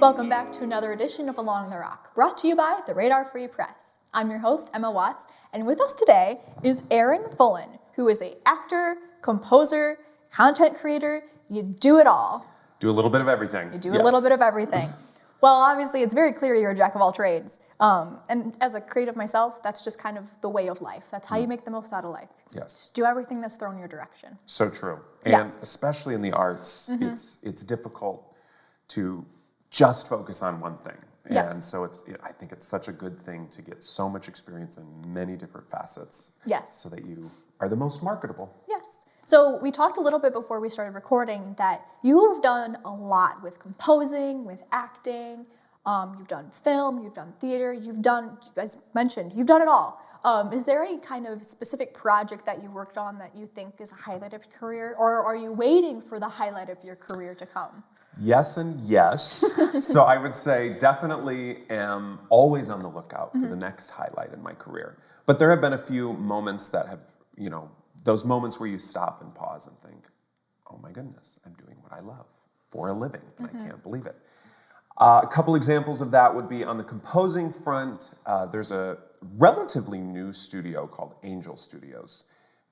Welcome back to another edition of Along the Rock, brought to you by the Radar Free Press. I'm your host, Emma Watts, and with us today is Aaron Fullan, who is an actor, composer, content creator. You do it all. Do a little bit of everything. You do a little bit of everything. Well, obviously, it's very clear you're a jack of all trades. And as a creative myself, that's just kind of the way of life. That's how you make the most out of life. Yes. Do everything that's thrown your direction. So true. And yes. Especially in the arts, it's difficult to just focus on one thing. Yes. And so I think it's such a good thing to get so much experience in many different facets. Yes. So that you are the most marketable. Yes. So we talked a little bit before we started recording that you have done a lot with composing, with acting. You've done film, you've done theater, as mentioned, you've done it all. Is there any kind of specific project that you worked on that you think is a highlight of your career, or are you waiting for the highlight of your career to come? Yes and yes. So I would say definitely am always on the lookout for the next highlight in my career. But there have been a few moments that have, those moments where you stop and pause and think, oh my goodness, I'm doing what I love for a living, and I can't believe it. A couple examples of that would be on the composing front. There's a relatively new studio called Angel Studios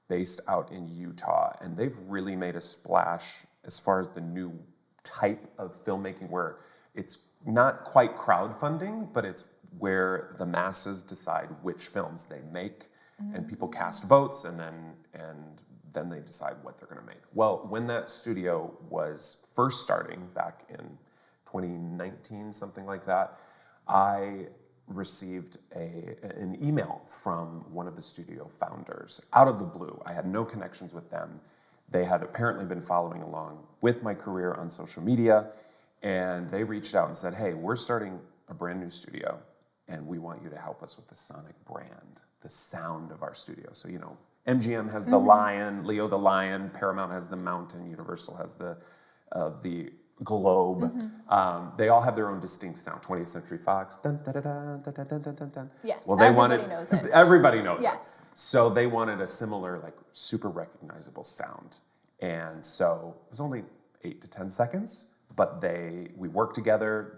based out in Utah, and they've really made a splash as far as the new type of filmmaking where it's not quite crowdfunding, but it's where the masses decide which films they make, and people cast votes, and then they decide what they're going to make. Well, when that studio was first starting back in 2019, something like that, I received an email from one of the studio founders out of the blue. I had no connections with them. They had apparently been following along with my career on social media, and they reached out and said, hey, we're starting a brand new studio, and we want you to help us with the sonic brand, the sound of our studio. So, MGM has the lion, Leo the lion, Paramount has the mountain, Universal has the globe. They all have their own distinct sound. 20th Century Fox, dun, dun, dun, dun, dun, dun, dun, dun, dun. Yes, well, everybody knows it. Everybody knows yes. it. So they wanted a similar, super recognizable sound. And so it was only 8 to 10 seconds, but we worked together.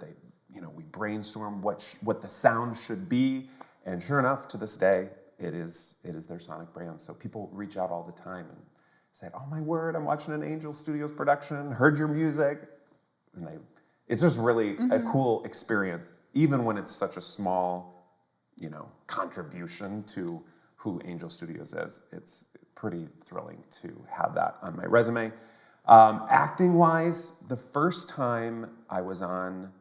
We brainstormed what the sound should be, and sure enough, to this day, it is their sonic brand. So people reach out all the time and say, "Oh my word, I'm watching an Angel Studios production. Heard your music," and it's just really a cool experience, even when it's such a small, contribution to who Angel Studios is. It's pretty thrilling to have that on my resume. Acting-wise, the first time I was on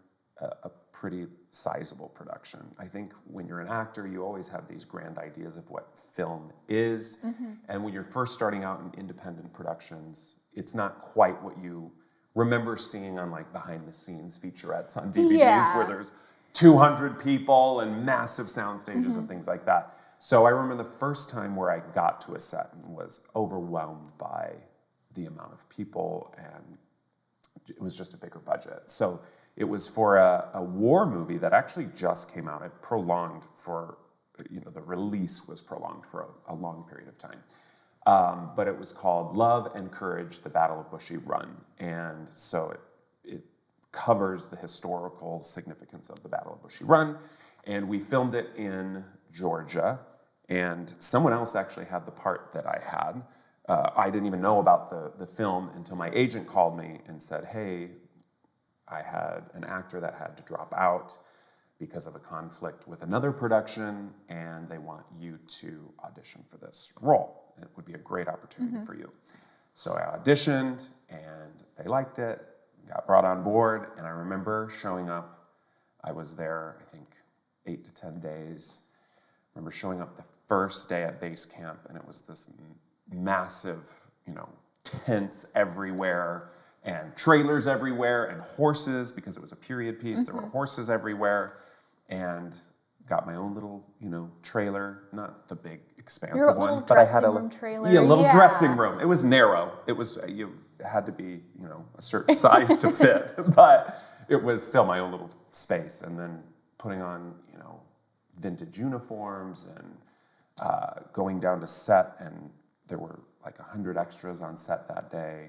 a pretty sizable production. I think when you're an actor, you always have these grand ideas of what film is. And when you're first starting out in independent productions, it's not quite what you remember seeing on behind-the-scenes featurettes on DVDs where there's 200 people and massive sound stages and things like that. So I remember the first time where I got to a set and was overwhelmed by the amount of people, and it was just a bigger budget. So it was for a war movie that actually just came out. It prolonged for, the release was prolonged for a long period of time. But it was called Love and Courage, the Battle of Bushy Run. And so it covers the historical significance of the Battle of Bushy Run. And we filmed it in Georgia. And someone else actually had the part that I had. I didn't even know about the film until my agent called me and said, hey, I had an actor that had to drop out because of a conflict with another production, and they want you to audition for this role. It would be a great opportunity for you. So I auditioned, and they liked it, got brought on board, and I remember showing up. I was there, I think, 8 to 10 days. I remember showing up the first day at base camp, and it was this massive, tents everywhere, and trailers everywhere, and horses, because it was a period piece. There were horses everywhere, and got my own little, trailer, not the big, expansive one, but I had a little dressing room. It was narrow. It was you had to be, a certain size to fit, but it was still my own little space. And then putting on, vintage uniforms and going down to set, and there were 100 extras on set that day.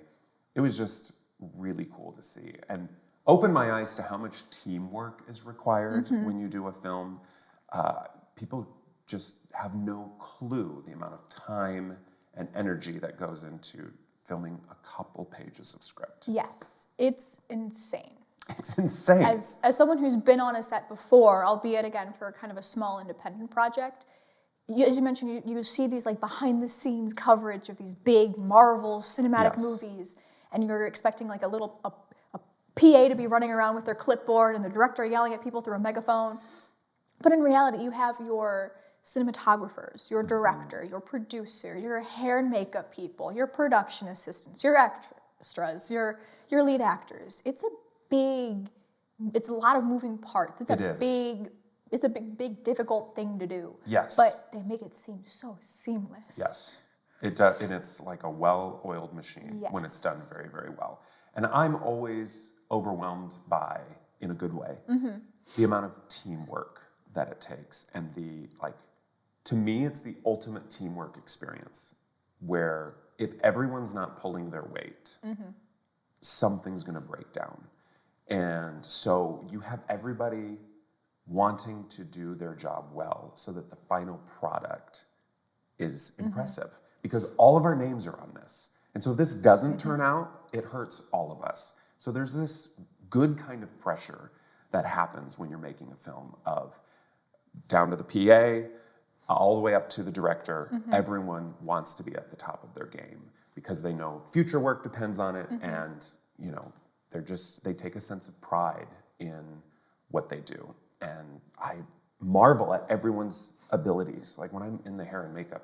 It was just really cool to see. And opened my eyes to how much teamwork is required when you do a film. People just have no clue the amount of time and energy that goes into filming a couple pages of script. Yes, it's insane. It's insane. As someone who's been on a set before, albeit again for kind of a small independent project, as you mentioned, you see these like behind the scenes coverage of these big Marvel cinematic movies, and you're expecting like a PA to be running around with their clipboard and the director yelling at people through a megaphone. But in reality, you have your cinematographers, your director, your producer, your hair and makeup people, your production assistants, your extras, your lead actors. It's a lot of moving parts. It's a big, difficult thing to do. Yes. But they make it seem so seamless. Yes. It does, and it's like a well-oiled machine when it's done very, very well. And I'm always overwhelmed by, in a good way, the amount of teamwork that it takes. And to me, it's the ultimate teamwork experience where if everyone's not pulling their weight, something's going to break down. And so you have everybody wanting to do their job well so that the final product is impressive. Because all of our names are on this. And so if this doesn't turn out, it hurts all of us. So there's this good kind of pressure that happens when you're making a film of down to the PA, all the way up to the director. Everyone wants to be at the top of their game because they know future work depends on it, and they take a sense of pride in what they do. And I marvel at everyone's abilities. Like when I'm in the hair and makeup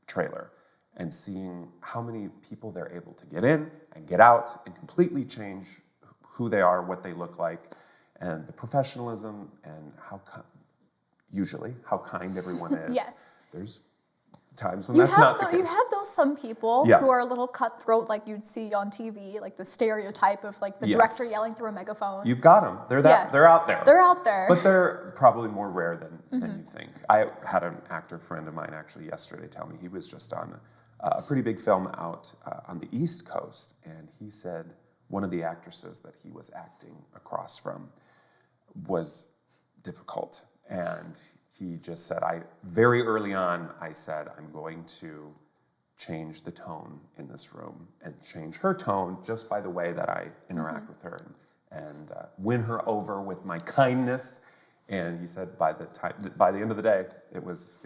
trailer and seeing how many people they're able to get in and get out and completely change who they are, what they look like, and the professionalism and usually how kind everyone is. Yes. There's times when that's not the case. You have those some people who are a little cutthroat, like you'd see on TV, like the stereotype of like the director yelling through a megaphone. You've got them. They're out there. They're out there. But they're probably more rare than you think. I had an actor friend of mine actually yesterday tell me he was just on a pretty big film out on the East Coast, and he said one of the actresses that he was acting across from was difficult. And he just said, very early on, I said, I'm going to change the tone in this room and change her tone just by the way that I interact with her and win her over with my kindness. And he said, by the end of the day, it was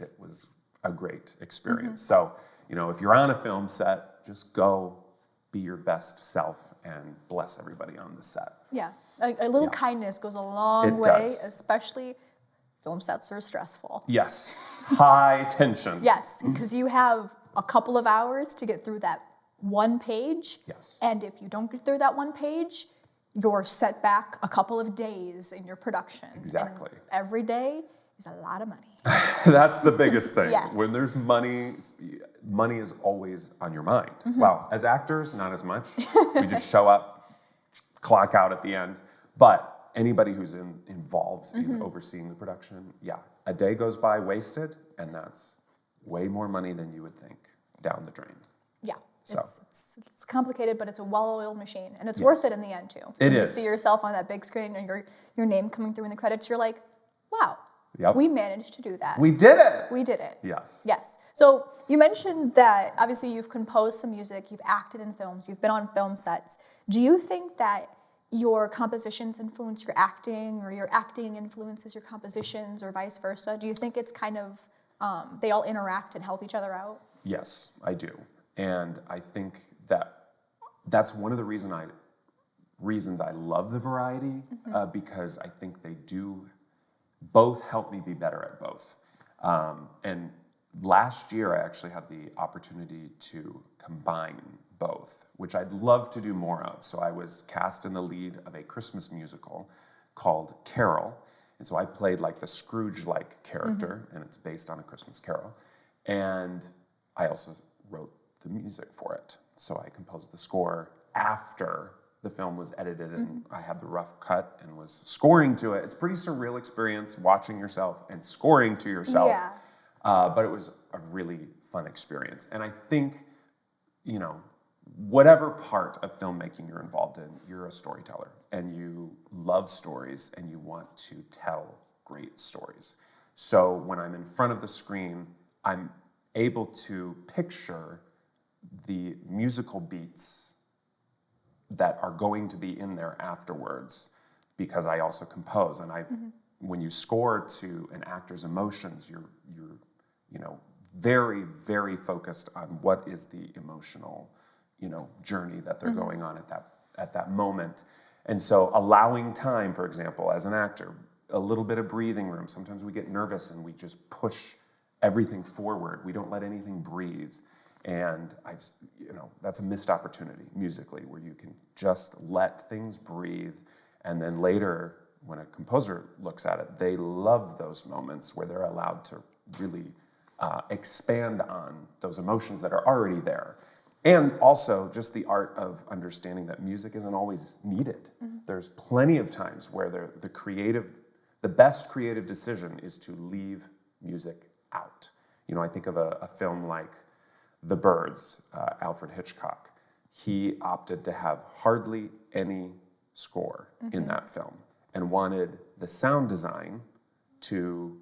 a great experience. So, if you're on a film set, just go be your best self and bless everybody on the set. Yeah, a little kindness goes a long way, especially film sets are stressful. Yes, high tension. Yes, because you have a couple of hours to get through that one page. Yes. And if you don't get through that one page, you're set back a couple of days in your production. Exactly. And every day is a lot of money. That's the biggest thing. Yes. When there's money is always on your mind. Well, as actors, not as much. We just show up, clock out at the end. But anybody who's involved in overseeing the production, a day goes by wasted, and that's way more money than you would think down the drain. Yeah, so it's complicated, but it's a well-oiled machine, and it's worth it in the end too. It when is. You see yourself on that big screen and your name coming through in the credits, you're like, wow, yep. We managed to do that. We did it. We did it. Yes. Yes. So you mentioned that obviously you've composed some music, you've acted in films, you've been on film sets. Do you think that your compositions influence your acting, or your acting influences your compositions, or vice versa? Do you think it's kind of, they all interact and help each other out? Yes, I do. And I think that's one of the reasons I love the variety, because I think they do both help me be better at both. And last year, I actually had the opportunity to combine both, which I'd love to do more of. So I was cast in the lead of a Christmas musical called Carol. And so I played like the Scrooge-like character, and it's based on A Christmas Carol. And I also wrote the music for it. So I composed the score after the film was edited, and I had the rough cut and was scoring to it. It's a pretty surreal experience watching yourself and scoring to yourself. Yeah. But it was a really fun experience. And I think, whatever part of filmmaking you're involved in, you're a storyteller. and you love stories and you want to tell great stories. So when I'm in front of the screen, I'm able to picture the musical beats that are going to be in there afterwards, because I also compose. And when you score to an actor's emotions, you're very, very focused on what is the emotional, journey that they're going on at that moment. And so allowing time, for example, as an actor, a little bit of breathing room. Sometimes we get nervous and we just push everything forward. We don't let anything breathe. And that's a missed opportunity musically, where you can just let things breathe. And then later, when a composer looks at it, they love those moments where they're allowed to really expand on those emotions that are already there. And also just the art of understanding that music isn't always needed. There's plenty of times where the best creative decision is to leave music out. I think of a film like The Birds, Alfred Hitchcock. He opted to have hardly any score in that film and wanted the sound design to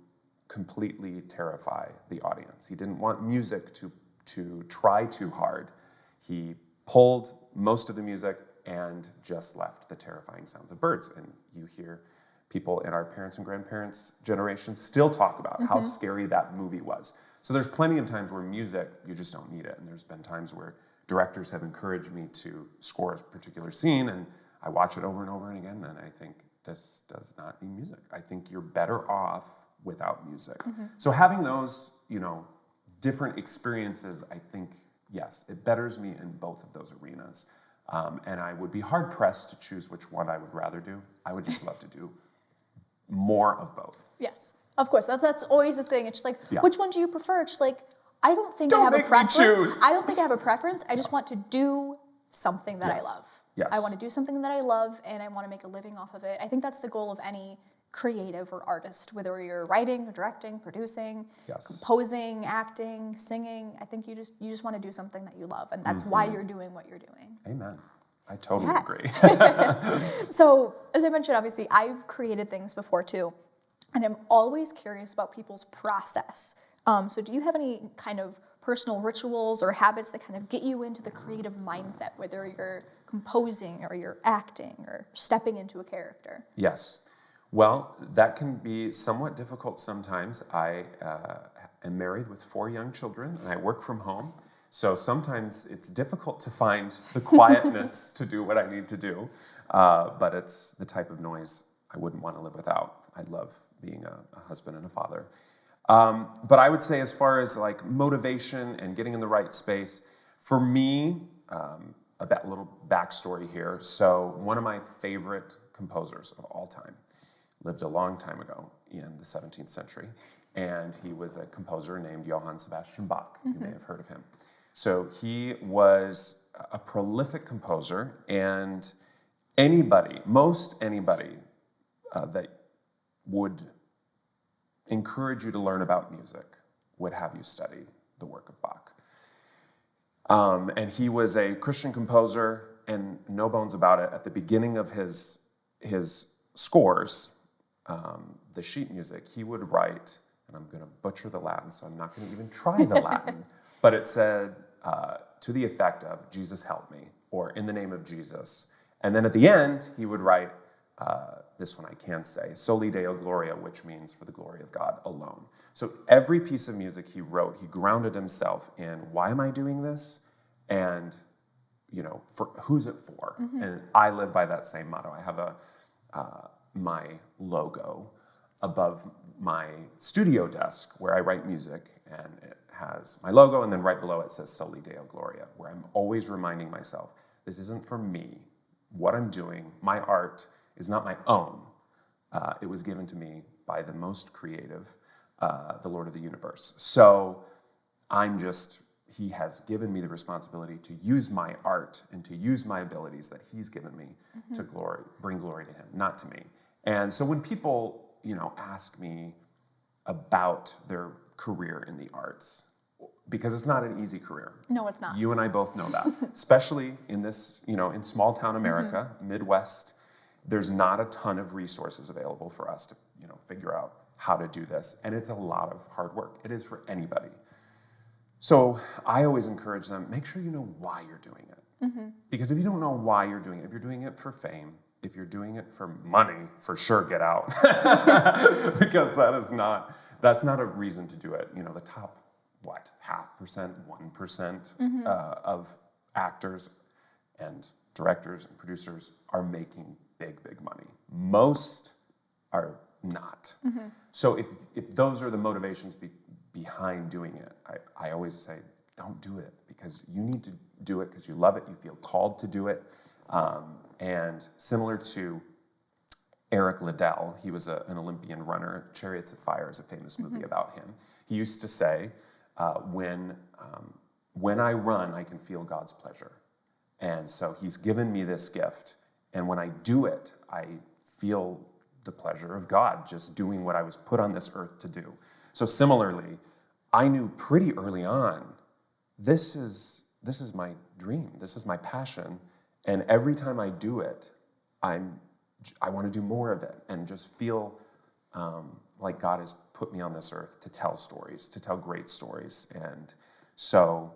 completely terrify the audience. He didn't want music to try too hard. He pulled most of the music and just left the terrifying sounds of birds. And you hear people in our parents' and grandparents' generation still talk about how scary that movie was. So there's plenty of times where music, you just don't need it. And there's been times where directors have encouraged me to score a particular scene, and I watch it over and over and again, and I think, this does not need music. I think you're better off without music. So having those, different experiences, I think, yes, it betters me in both of those arenas. And I would be hard-pressed to choose which one I would rather do. I would just love to do more of both. Yes, of course. That's always the thing. It's like, Yeah. which one do you prefer? It's like, I don't think I Don't have a make me preference. choose. I don't think I have a preference. I just want to do something that I love. Yes. I want to do something that I love, and I want to make a living off of it. I think that's the goal of any creative or artist, whether you're writing, directing, producing, composing, acting, singing. I think you just want to do something that you love, and that's why you're doing what you're doing. Amen. I totally agree. So, as I mentioned, obviously, I've created things before too, and I'm always curious about people's process. So do you have any kind of personal rituals or habits that kind of get you into the creative mindset, whether you're composing or you're acting or stepping into a character? Yes. Well, that can be somewhat difficult sometimes. I am married with 4 young children, and I work from home. So sometimes it's difficult to find the quietness to do what I need to do. But it's the type of noise I wouldn't want to live without. I love being a husband and a father. But I would say, as far as like motivation and getting in the right space, for me, a little backstory here. So one of my favorite composers of all time lived a long time ago in the 17th century, and he was a composer named Johann Sebastian Bach. You may have heard of him. So he was a prolific composer, and most anybody that would encourage you to learn about music would have you study the work of Bach. And he was a Christian composer, and no bones about it, at the beginning of his scores, the sheet music, he would write, and I'm going to butcher the Latin, so I'm not going to even try the Latin, but it said to the effect of, "Jesus help me," or "In the name of Jesus." And then at the end, he would write, this one I can say, "Soli Deo Gloria," which means "for the glory of God alone." So every piece of music he wrote, he grounded himself in, why am I doing this? And, for who's it for? And I live by that same motto. I have my logo above my studio desk where I write music, and it has my logo, and then right below it says "Soli Deo Gloria," where I'm always reminding myself, this isn't for me. What I'm doing, my art, is not my own. It was given to me by the most creative, the Lord of the universe. So he has given me the responsibility to use my art and to use my abilities that he's given me to bring glory to him, not to me. And so when people, ask me about their career in the arts, because it's not an easy career. No, it's not. You and I both know that, especially in this, in small town America, Midwest, there's not a ton of resources available for us to, figure out how to do this. And it's a lot of hard work. It is for anybody. So I always encourage them, make sure you know why you're doing it. Because if you don't know why you're doing it, if you're doing it for fame, if you're doing it for money, for sure get out. Because that's not a reason to do it. The top, 0.5%, 1% of actors and directors and producers are making big, big money. Most are not. So if those are the motivations behind doing it, I always say, don't do it, because you need to do it because you love it, you feel called to do it. And similar to Eric Liddell, he was an Olympian runner. Chariots of Fire is a famous movie about him. He used to say, when I run, I can feel God's pleasure. And so he's given me this gift. And when I do it, I feel the pleasure of God just doing what I was put on this earth to do. So similarly, I knew pretty early on, this is my dream. This is my passion. And every time I do it, I want to do more of it and just feel like God has put me on this earth to tell stories, to tell great stories. And so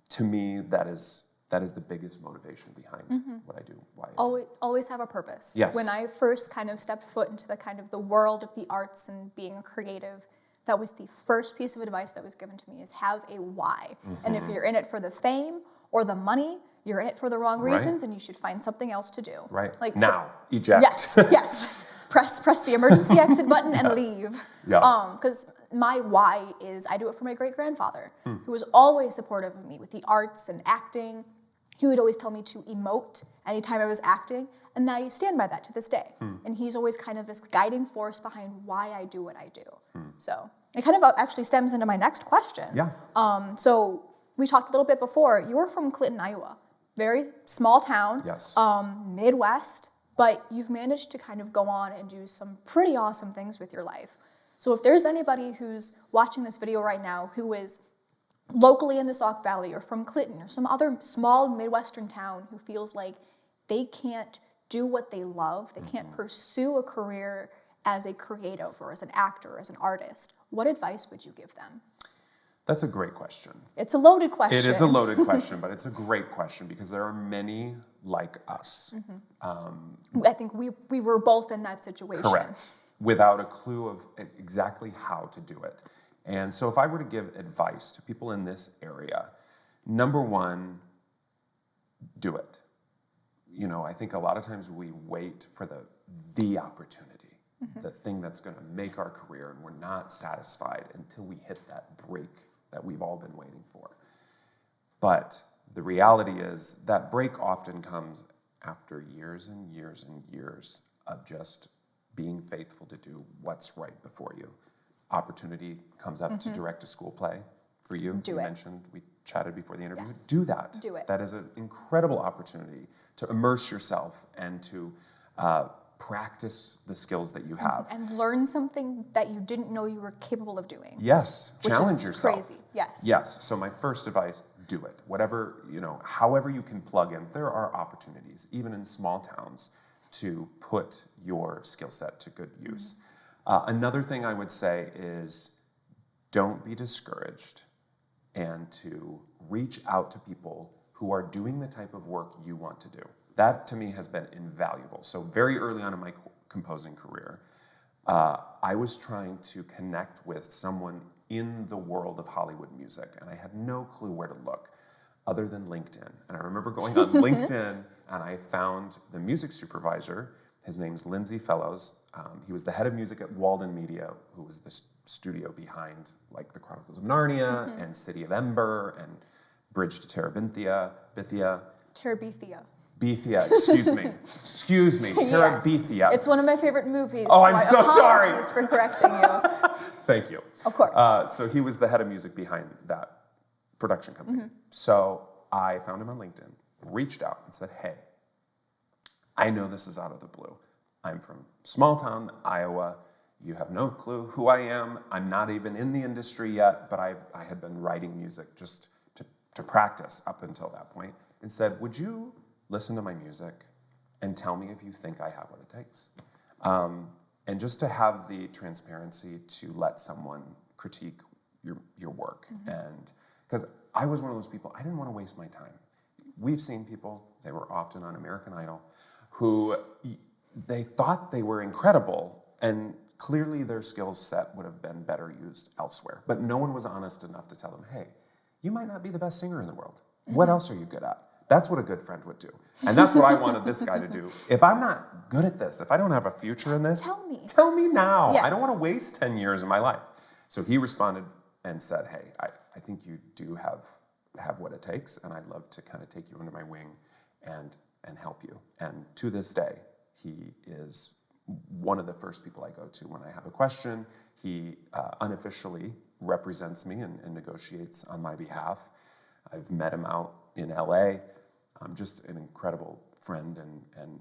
to me, that is the biggest motivation behind what I do, why I do. Always have a purpose. Yes. When I first kind of stepped foot into the world of the arts and being a creative, that was the first piece of advice that was given to me, is have a why. And if you're in it for the fame or the money, you're in it for the wrong reasons, and you should find something else to do. Right. Now, eject. Yes. Press the emergency exit button and leave. Yeah. Because my why is I do it for my great-grandfather, who was always supportive of me with the arts and acting. He would always tell me to emote anytime I was acting, and I stand by that to this day. And he's always kind of this guiding force behind why I do what I do. So it kind of actually stems into my next question. Yeah. So we talked a little bit before. You were from Clinton, Iowa. Very small town. Yes. Midwest. But you've managed to kind of go on and do some pretty awesome things with your life. So if there's anybody who's watching this video right now who is locally in the Sauk Valley or from Clinton or some other small Midwestern town who feels like they can't do what they love, they can't pursue a career as a creative or as an actor or as an artist, what advice would you give them? That's a great question. It's a loaded question. It is a loaded question, but it's a great question because there are many like us. I think we were both in that situation. Correct. Without a clue of exactly how to do it. And so if I were to give advice to people in this area, number one, do it. I think a lot of times we wait for the opportunity, the thing that's going to make our career, and we're not satisfied until we hit that break that we've all been waiting for. But the reality is that break often comes after years and years and years of just being faithful to do what's right before you. Opportunity comes up to direct a school play for you. Do you it. mentioned, we chatted before the interview. Yes. Do that. Do it. That is an incredible opportunity to immerse yourself and to practice the skills that you have. And learn something that you didn't know you were capable of doing. Yes, challenge which is yourself. Crazy. Yes. Yes. So my first advice, do it. Whatever, however you can plug in, there are opportunities, even in small towns, to put your skill set to good use. Another thing I would say is don't be discouraged and to reach out to people who are doing the type of work you want to do. That to me has been invaluable. So very early on in my composing career, I was trying to connect with someone in the world of Hollywood music, and I had no clue where to look other than LinkedIn. And I remember going on LinkedIn, and I found the music supervisor. His name's Lindsay Fellows. He was the head of music at Walden Media, who was the studio behind like The Chronicles of Narnia and City of Ember and Bridge to Terabithia. Terabithia. Bethia, excuse me, Terabithia. Yes. It's one of my favorite movies. Oh, I'm so sorry. I apologize for correcting you. Thank you. Of course. So he was the head of music behind that production company. So I found him on LinkedIn, reached out and said, hey, I know this is out of the blue. I'm from small town Iowa. You have no clue who I am. I'm not even in the industry yet, but I had been writing music just to practice up until that point, and said, would you listen to my music and tell me if you think I have what it takes. And just to have the transparency to let someone critique your work. And because I was one of those people, I didn't want to waste my time. We've seen people, they were often on American Idol, who they thought they were incredible, and clearly their skill set would have been better used elsewhere. But no one was honest enough to tell them, hey, you might not be the best singer in the world. What else are you good at? That's what a good friend would do. And that's what I wanted this guy to do. If I'm not good at this, if I don't have a future in this, tell me now. Yes. I don't want to waste 10 years of my life. So he responded and said, hey, I think you do have what it takes, and I'd love to kind of take you under my wing and help you. And to this day, he is one of the first people I go to when I have a question. He unofficially represents me and negotiates on my behalf. I've met him out in LA. Just an incredible friend and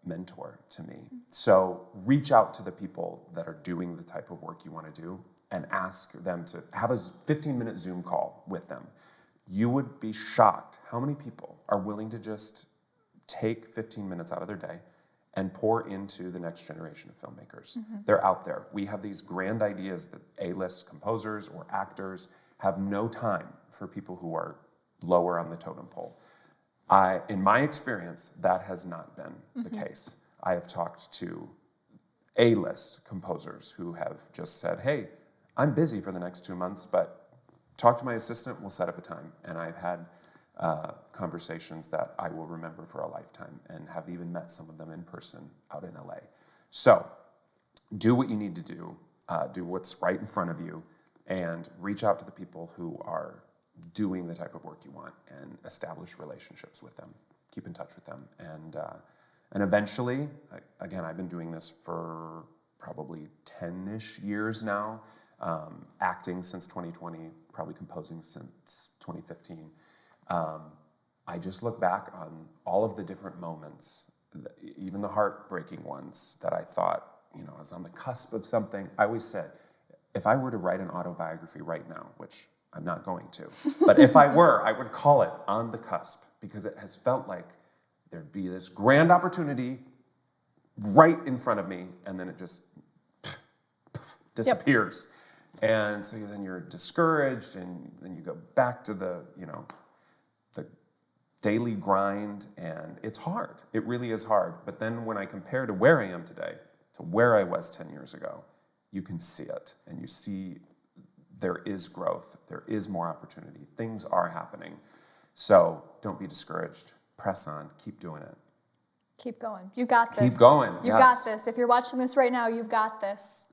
mentor to me. So reach out to the people that are doing the type of work you want to do and ask them to have a 15-minute Zoom call with them. You would be shocked how many people are willing to just take 15 minutes out of their day and pour into the next generation of filmmakers. They're out there. We have these grand ideas that A-list composers or actors have no time for people who are lower on the totem pole. In my experience, that has not been the case. I have talked to A-list composers who have just said, hey, I'm busy for the next 2 months, but talk to my assistant, we'll set up a time. And I've had conversations that I will remember for a lifetime, and have even met some of them in person out in LA. So do what you need to do what's right in front of you, and reach out to the people who are doing the type of work you want, and establish relationships with them. Keep in touch with them. And eventually, again, I've been doing this for probably 10-ish years now, acting since 2020, probably composing since 2015. I just look back on all of the different moments, even the heartbreaking ones, that I thought, I was on the cusp of something. I always said, if I were to write an autobiography right now, which I'm not going to, but if I were, I would call it On the Cusp, because it has felt like there'd be this grand opportunity right in front of me, and then it just disappears. Yep. And so then you're discouraged, and then you go back to the daily grind, and it's hard. It really is hard. But then when I compare to where I am today to where I was 10 years ago, you can see it, and you see there is growth, there is more opportunity, things are happening. So don't be discouraged. Press on, keep doing it. Keep going. You got this. Keep going. You got this. If you're watching this right now, you've got this.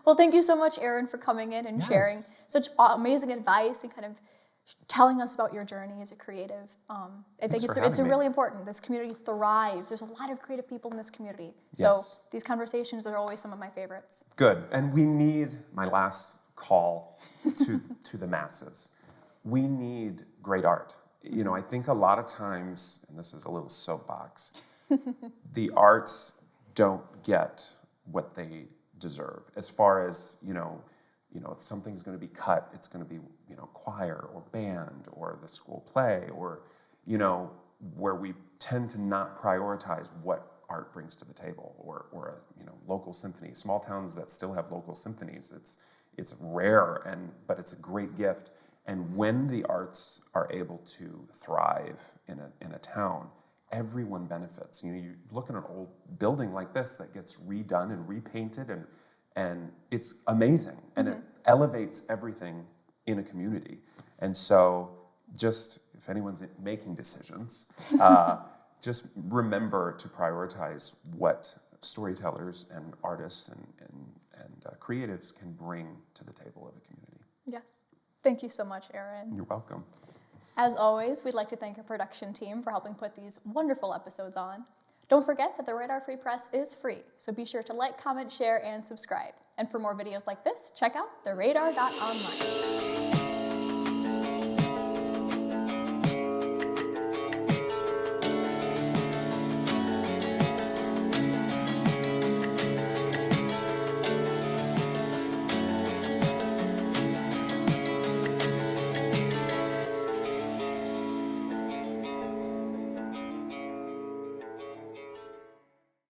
Well, thank you so much, Aaron, for coming in and sharing such amazing advice and kind of telling us about your journey as a creative. I think it's really important. This community thrives. There's a lot of creative people in this community. So these conversations are always some of my favorites. Good. And we need, my last call to the masses, we need great art. I think a lot of times, and this is a little soapbox, the arts don't get what they deserve. As far as, if something's going to be cut, it's going to be, choir or band or the school play, or, where we tend to not prioritize what art brings to the table, or a, local symphony. Small towns that still have local symphonies, it's rare, but it's a great gift. And when the arts are able to thrive in a town, everyone benefits. You look at an old building like this that gets redone and repainted, and it's amazing, and it elevates everything in a community. And so, just if anyone's making decisions, just remember to prioritize what storytellers and artists and creatives can bring to the table of a community. Yes. Thank you so much, Aaron. You're welcome. As always, we'd like to thank our production team for helping put these wonderful episodes on. Don't forget that the Radar Free Press is free, so be sure to like, comment, share, and subscribe. And for more videos like this, check out theradar.online.